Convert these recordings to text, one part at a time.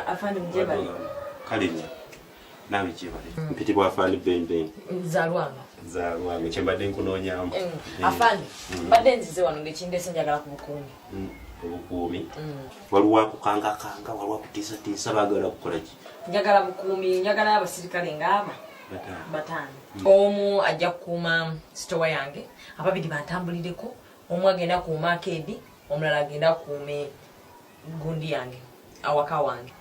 Afande mjebali. Kalini. Nawe jebali. Mpitibwa afande bembe. Zalwango chembadde nkunoonyaamu. Afande. Badde nzize wano ngekindese njagala ku bukuumi. Obukuumi. Waliwo akukanga waliwo akutiisatiisa baagala kukola ki? Njagala bukuumi, njagala abasirikale ng'aba. Bataano. Omu ajja kukuuma sitowa yange, ababiri bantambulireko, omu agenda kuuma akeedi, omulala agenda kuume gundi yange, awaka wange.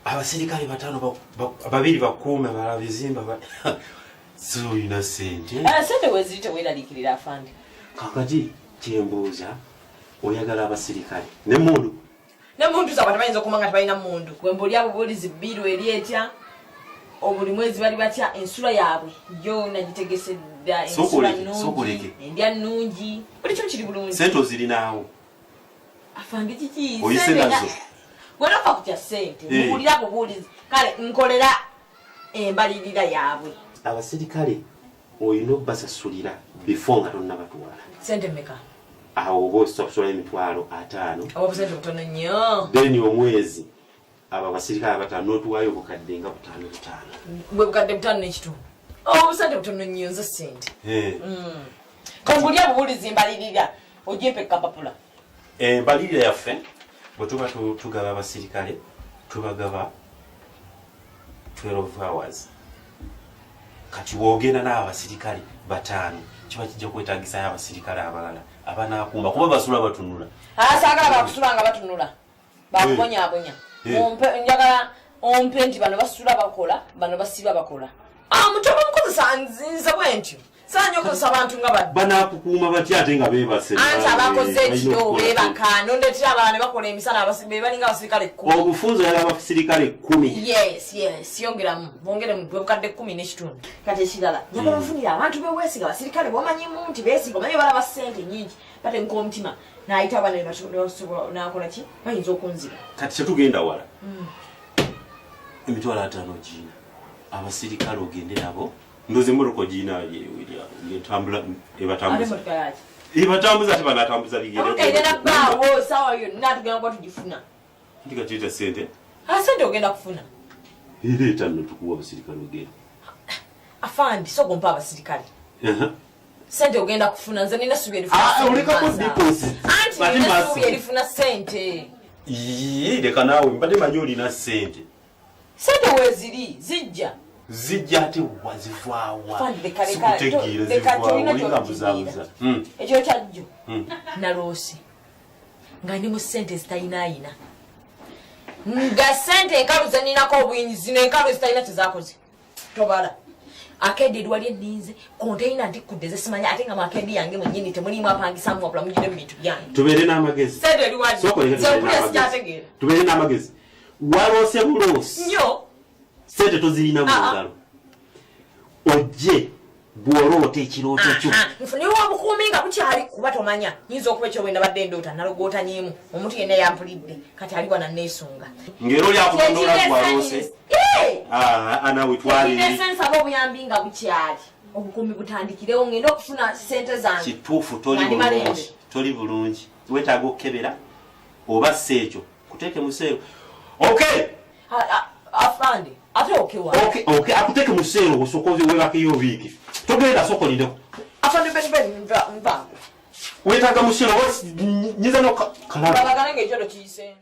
Abasirikale bataano babiri bakuume abalala bizimba so yina sente. Sente weziri teweeraliikirira afande. Kakati kyembuuza oyagala abasirikale n'emmundu. N'emmundu zaba tebayinza okuba nga tebalina mmundu. Gwembuli abo bulizi bbiru eri etya, obuli mwezi bali batya ensula yaabwe yo nagitegese dda ensula nnungi. Endya nnungi. Buli kimu kiri bulungi. Sente ozirinaawo. Afande kiki? Oyise nazo. Gwena fa kutya sente. Mbulira bubulizi. Kale nkolera embalirira yaabwe. Abasirikale oyina okubasasulira before nga tonnabatuwala. Sente mmeka? Awo oba osobola emitwalo 5. Awo sente butono nnyo. Then omwezi abo abasirikale abataano n'otuwaayo obukadde nga 5. Bwe bukadde 5 n'ekitundu. Sente butono nnyo nze sente. Kambulya bubulizi mbalirira ojempe kapapula. Embalirira yaffe bwe tuba tugaba abasirikale tubagaba 12 hours. Kati woogenda n'abasirikale 5 kiba kijja kwetaagisa abasirikale abalala abanaakuuma kuba basula batunula. Saagala bakusula nga batunula bakubonyabonya. Njagala ompe nti bano basula bakola bano basiba bakola. Mutoba mukozesa nzinza bwentyo sanyo okozesa abantu nga badde banaakukuuma batya ate nga beebase. Anti abakoze ekiro beebaka nondetera abalala ne bakola emisana abasibe balinga abasirikale 10. Obufunzo yali abasirikale 10. Yes yongeramu bongeremu bwebukadde 10 n'ekitundu. Kati ekirala njagala nfunira abantu beweesiga abasirikale bomanyimu nti beesiga omanyi balaba ssente nnyingi bate nk'omutima n'ayita abana n'akola ki bayinza okunzira. Kati kyetugenda wala emitwalo 5 giina abasirikale ogende nabo ndoze mmotoko giina ng'etambula ebatambuza ate banaatambuza ligenda baawo sawa yonna tugenda kuba tugifuna. Ndi kakiyita sente? Sente ogenda kufuna. Ereeta nno tukuwa abasirikale ogenda. Afandi sogo mpa abasirikale. Sente ogenda kufuna nze nina subi erifuna. Olekako deposit. Anti nina subi erifuna sente. Leka naawe mbadde manyi olina sente. Sente weziri zijja ate wazivaawa. Sikutegeera zivaawa olinga buzaabuza. Ekyo kyajjo naloosi nga ndi mu sente zitalinaayina nga sente enkalu zeninako obuyinzi zino enkalu ezitalina kyezaakoze tobala. Akeedi edwali enninze konteyina ndikudde zesimanya ate nga makeedi yange mwennyini temulimu apangisamu wabula mugire mu bintu byange. Tubeere n'amagezi. Sente eriwali zekulya sikyategeera. Tubeere n'amagezi. Waloose buloosi nnyo sente tozirina mu ngalo. Ojje bw'oloota ekirooto kyo. Nfunire obukuumi nga bukyali kuba tomanya nyinza okuba ekyo bwenda badde ndoota nalogootanyeemu omuntu yenna yampulidde kati ali wana neesunga. Ngero lyakutondoola bwaloose. Naawe twalire. Nsaba obuyambi nga bukyali obukuumi butandikirewo ngenda okufuna sente zange. Kituufu toli bulungi. Weetaaga okukebera oba si ekyo kuteeke mu seero. Okay. Afande ate okewa. Okay akuteke mu seero osokoze webakayo wiiki. Togenda sokolindeko. Afande mva. Weetaaga mu seero nyiza no kalaba. Babagana ng'ekyoto kiyise.